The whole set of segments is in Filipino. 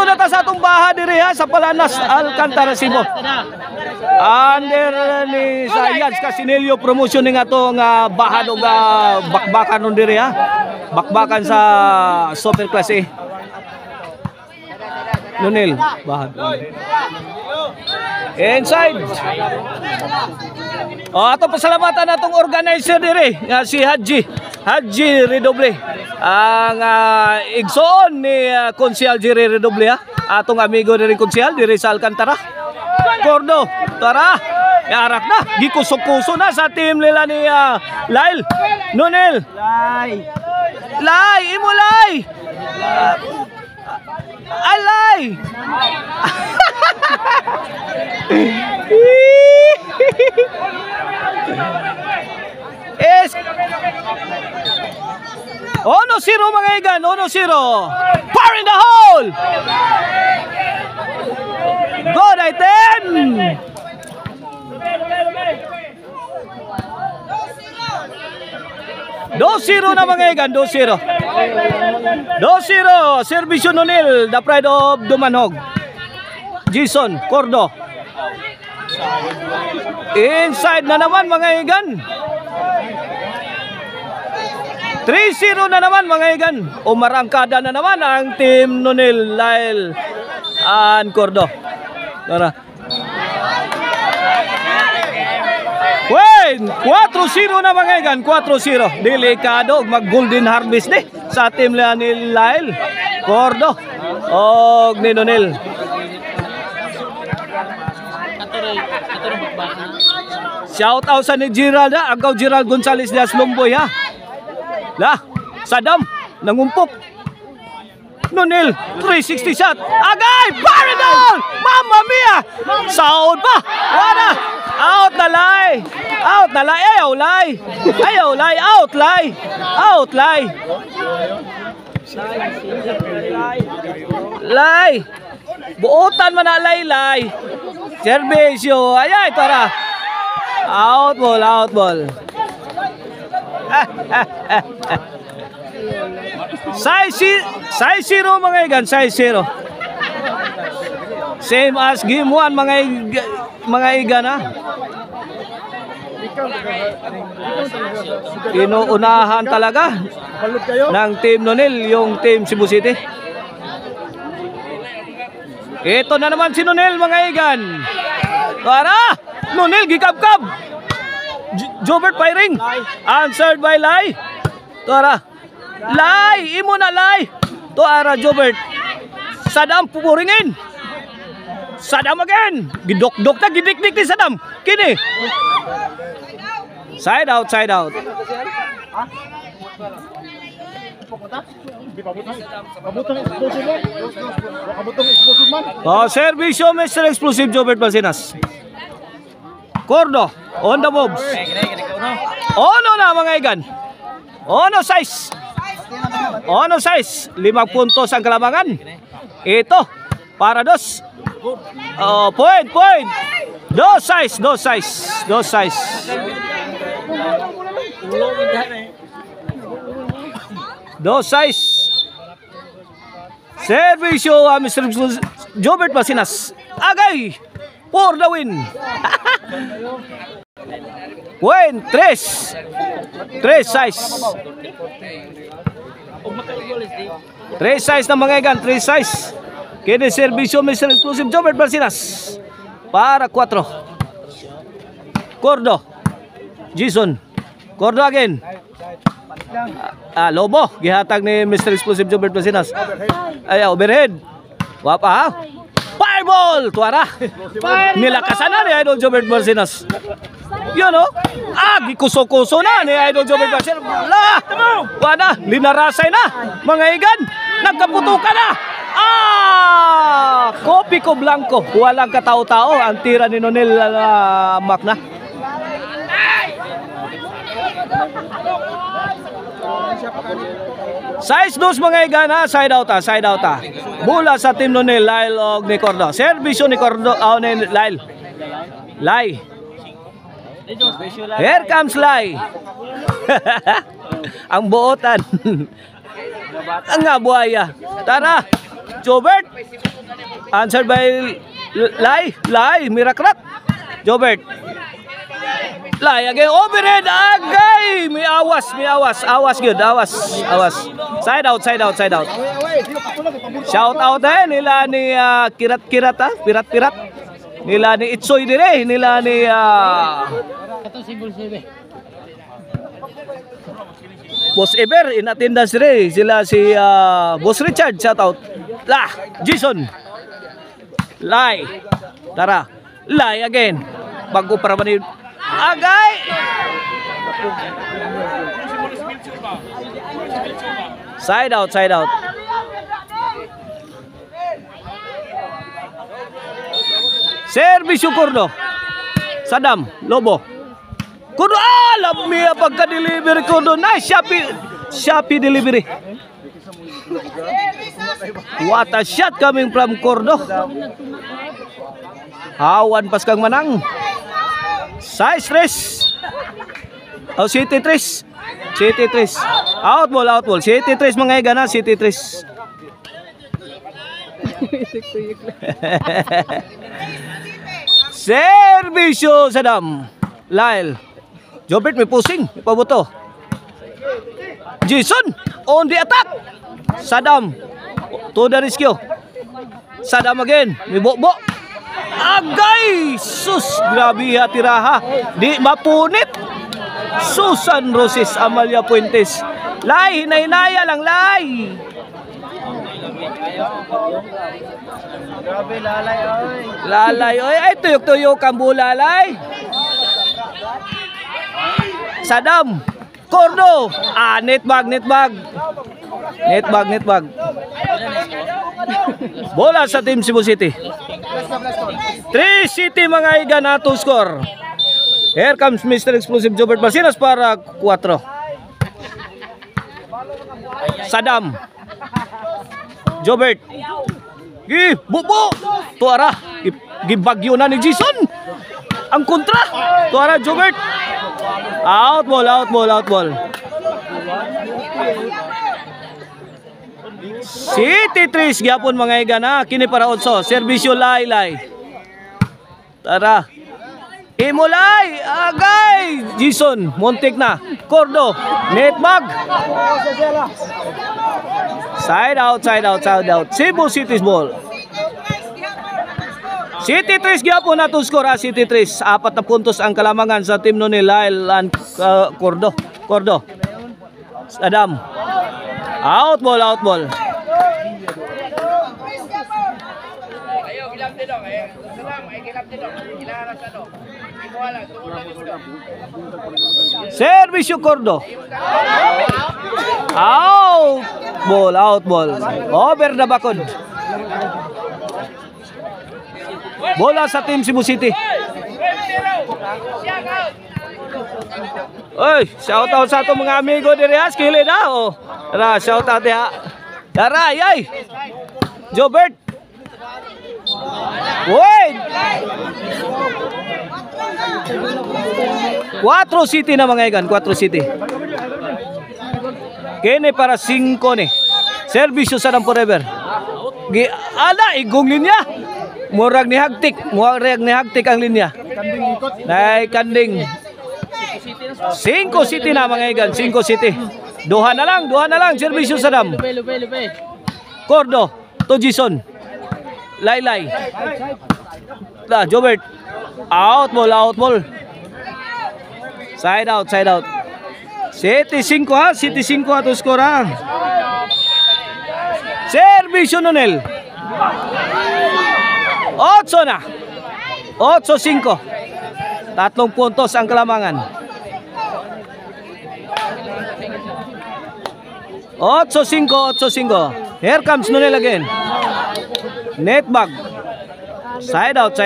Nata sa atong baha diri ha sa Palanas, Alcantara, Cebu. Under ni Sayans Casinelio promotion ning atong baha og bakbakan nun diri ha. Bakbakan sa Super Class A. Nunil, bahad. Inside. Ato pasalamatan natong organizer diri nga si Haji Redoble. Ang igsoon ni Konsyal Jerry Redoble ha. Atong amigo diri Konsyal diri sa Alcantara. Cordo, tara. Yarak na, gikusok-kuso na sa team nila ni Lyle. Nunil. Lay, imo Lay. Alay. Es 1-0 mga igan, 1-0. Fire in the hole. Good, I 10. Dosiro na mga igan, 2-0. 2-0, Servisyo Nunil, the pride of Dumanog. Jason Cordo. Inside na naman mga igan. 3-0 na naman mga igan. Umarangkada na naman ang team Nunil, Lyle and Cordo. Tara. Wait, 4-0 na mga igan, 4-0. Delikado mag golden harvest ni sa team ni Lyle, Cordo og ni Nunil. Shout out sa ni Gerald ha, agaw Gerald Gonzales Diaz Lumboy ha. Lah, Sadam nangumpok. Nunil 360 shot. Agay, fire down. Mamma mia. Saud pa. Wala. Out na Lay. Out na Lay. Ayaw Lay. Ayaw Lay. Out Lay. Out Lay. Lay. Buotan man na Lay. Servisyo. Ayay, tara. Out ball, out ball. Size 0 mga igan, size 0. Same as game 1 mga igan ha. Inuunahan talaga ng team Nunil yung team Cebu City. Ito na naman si Nunil mga igan. Tara! Nunil gikab-kab. Jobert firing. Answered by Lai. Tara. Lai, imo na Lai. Tara Jobert. Sadam pupuringin. Sadam again. Gidok-dok na gidik-dik ni Sadam. Kini. Side out, side out. Oh, servisyo Mr. Explosive Jobert Balsinas. Cordo on the moves. Ono na mga igan. Ono size. Ono size. 5 puntos ang kalamangan. Ito para dos. Point. Dos size. Dos size. Servisyo Mr. Jobert Balsinas. Agay. For the win. Win 3 size. 3 size na mga igan, 3 size. Kini servisyo Mr. Exclusive Jobert Balsinas para 4. Cordo. Jason. Cordo again. Lobo gihatag ni Mr. Exclusive Jobert Balsinas. Ay overhead. Wapa ha. Fireball! Tuara! Nilakasan na ni Idol Jobert Balsinas. Yun o. Gikuso-kuso na ni Idol Jobert Balsinas. Wala! Linarasay na! Mga igan! Nagkaputukan na! Kopi ko blanco. Walang katao-tao. Ang tira ni Nunil Mac na. Size 2 mga igan ha, side out ha. Mula sa team Nunil, Lyle og ni Cordo. Servisyo ni Cordo, ni Lyle. Lai. Here comes Lai. Ang buotan. Ang buhaya. Tara. Jobert. Answered by Lai. Mirakrat. Jobert. Lai again. Overhead. Agay. May awas. Good. Awas. Side out. Shout out nila ni Kirat ha. Pirat. Nila ni Itsoy dire. Nila ni Boss Ever in attendance rin. Sila si Boss Richard, shout out. Jason. Lai. Tara. Lai again. Bago para ba ni Agay. Side out. Service Kurdo. Sadam, Lobo. Kurdo, alam niya pagka-delivery Kurdo. Nice, Shopee delivery. What a shot coming from Kurdo. Hawan pas kang manang. Size tres. City tres. Out ball. City tres mga igana, City tres. Servisyo Sadam. Lyle. Jobert may pusing, may pabuto. Jason on the attack. Sadam to the rescue. Sadam again, may bokbok. Agay! Sus, grabe tiraha. Di mapunit. Susan Roses Amalia Puentes. Lai, hinay-hinaya lang, Lai. Grabe lalay oy. Lalay oy, ay tuyok-tuyok ang bulalay. Sadam, Cordo. Netbag. Bola sa team Cebu City. 3 City mga igana to score. Here comes Mr. Explosive Jobert Basinas para 4. Sadam. Jobert. Bubo. Tuara. Gibagyo na ni Jason. Ang kontra. Tuara Jobert. Out ball. City 3 gyapon mga igana. Kini para 8. Servisyo Lai. Tara. Imulay. Agay. Jason. Montik na. Cordo. Netbag. Side out. Cebu City's ball. City 3 gyapon na to score. City 3. 4 na puntos ang kalamangan sa team ni Lyle and Cordo. Adam. Out ball. Servisyo Cordo. Out ball. Over the bakod. Bola sa team Cebu City. Oy, shout out sa ato mga amigo diri ha, skilid ha. Tara, shout out ha. Tara, yay. Jobert. Wait. 4 City na mga igan, 4 City. Kene para 5 ni. Servisyo sa Sadam Forever. Igong linya. Murag ni hagtik ang linya. Nay kanding. 5 City na mga igan, 5 City. Duha na lang servisyo sa Sadam. Cordo to Jason. Lai. Jobert. Out ball. Side out. City 5 ha, to score ha. Servisyo Nonel. 8 na. 8-5. 3 puntos ang kalamangan. 8-5. Here comes Nonel again. Netbag. Side out.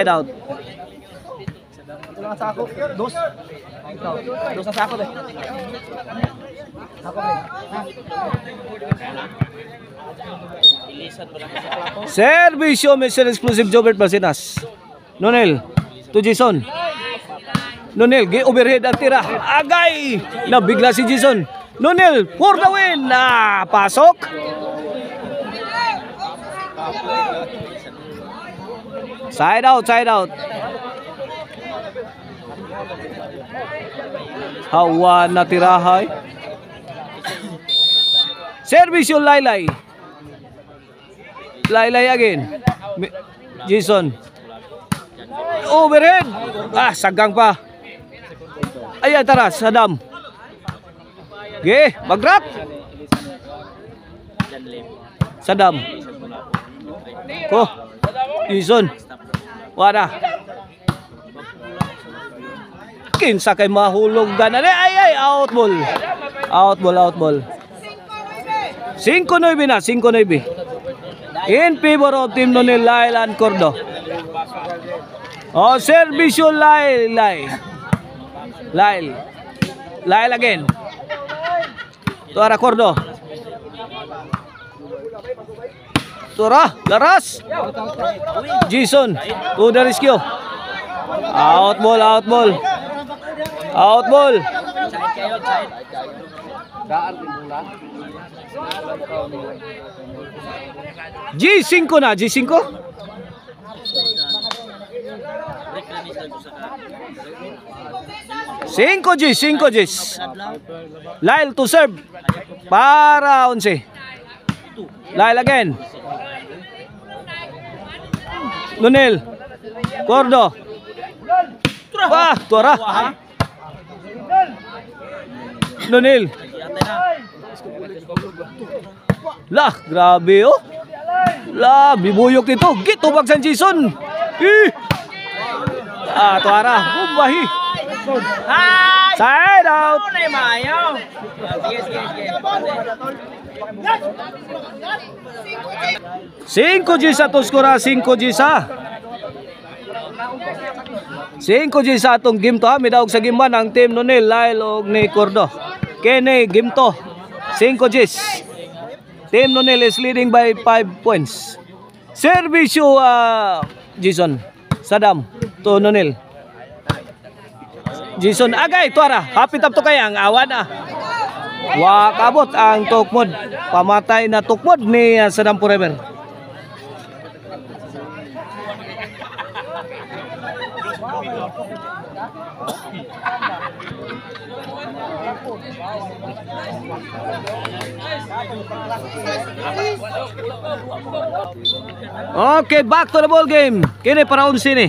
Dos na sako be. Servisyo Mr. Explosive Jobert Basinas. Nonel to Jason. Nonel overhead ang tira. Agay! Nabigla si Jason. Nonel for the win. Pasok. Side out, side out. Hawa na tirahay. Service yung Laylay. Laylay again. Jason. Overhead. Sagang pa. Ayan, tara, Sadam. Okay, mag-drop. Sadam. Jason. Wala. Kinsa kay mahulog ganan. Ay, out ball. Out ball. 5-9 na, 5-9. In favor of Team Nonil, Lyle and Cordo. Service yung Lyle again. Tuara Cordo. Tuara, laras. Jason, to the rescue. Out ball. G5 na, G5. Cinco Gs. Lyle to serve. Para 11. Lyle again. Nonil. Cordo. Tuara. Nonil. Lah, grabe oh. Lah, bibuyok dito. Gitubag San Jason. Tuara. Bubahi. Side out. 5 G sa skora, 5 G sa. 5 G sa atong game to ha. Midawag sa game ang team Nonil, Lyle o ni Cordo. Kene game to. 5 Gs. Team Nonil is leading by 5 points. Service Jason. Sadam to Nonil. Jason agay tuara. Hapit up to kaya ang awan Wakabot ang tukmod. Pamatay na tukmod ni Sadam Forever. Okay, back to the ball game. Kini para 11 ni.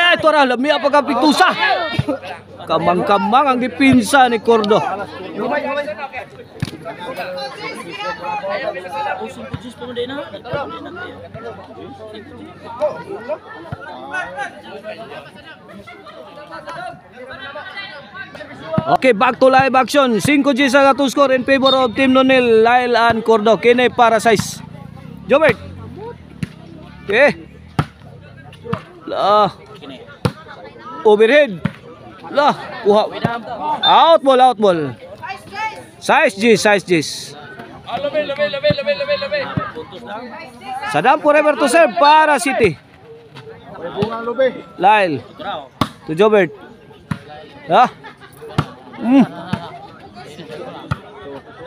Ito ra, lami ang pagkapitusa. Kamang-kamang ang dipinsa ni Cordo. Okay, back to live action. 5G sa to score in favor of Team Nonil, Lyle and Cordo. Kini para 6. Jobert. Okay. Overhead. Kuha. Out ball. Size G. Sadam Forever to serve para City. Lyle. To Jobert.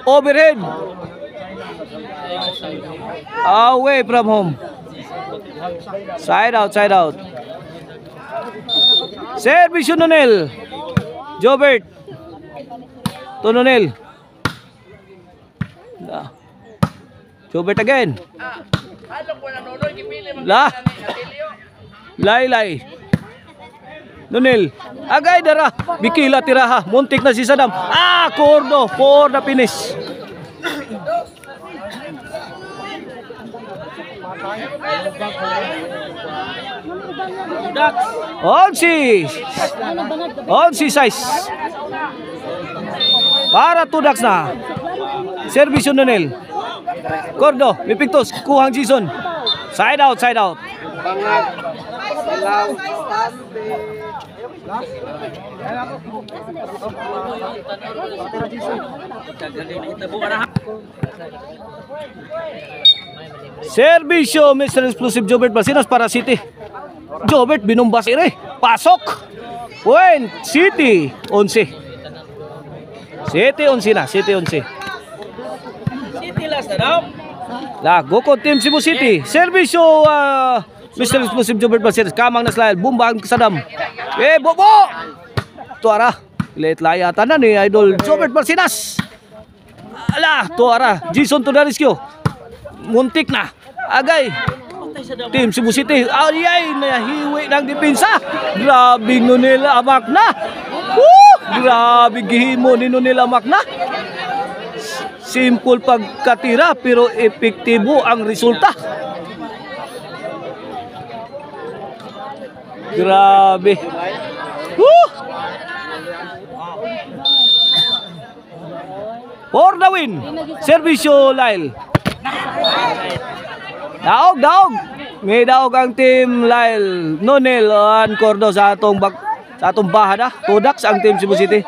Overhead. Away from home. Side out. Service Nonil. Jobert. To Nonil. Jobert again. Laylay. Nonil. Agay dara. Bikila tiraha. Muntik na si Sadam. Cordo for the finish. Onsi size. Para 2 ducks na. Service Nonil. Cordo, mipigtos. Kuhang Jason. Side out. Servisyo Mr. Explosive Jobert Basinas para City. Jobert binumbas ire. Pasok. Point City 11. 7-11 na, 7-11. City last na daw. Lago ko Team Cebu City. Servisyo Mr. Explosive Jobert Baseres. Kamang na slide. Bumbang kasadam. Bobo! Tuara. Late layatan na ni Idol Jobert Baseres. Ala, tuara. Jason to the rescue. Muntik na. Agay. Team Cebu City. Ayay, nahiwi ng depensa. Grabe nila amak na. Grabe gihimo ni nila amak na. Simple pagkatira pero epektibo ang resulta. Grabe. For the win. Servisyo Lyle. Daog. May daog ang team Lyle. Nonel and Cordo sa atong bahada. Tudaks ang team Cebu City.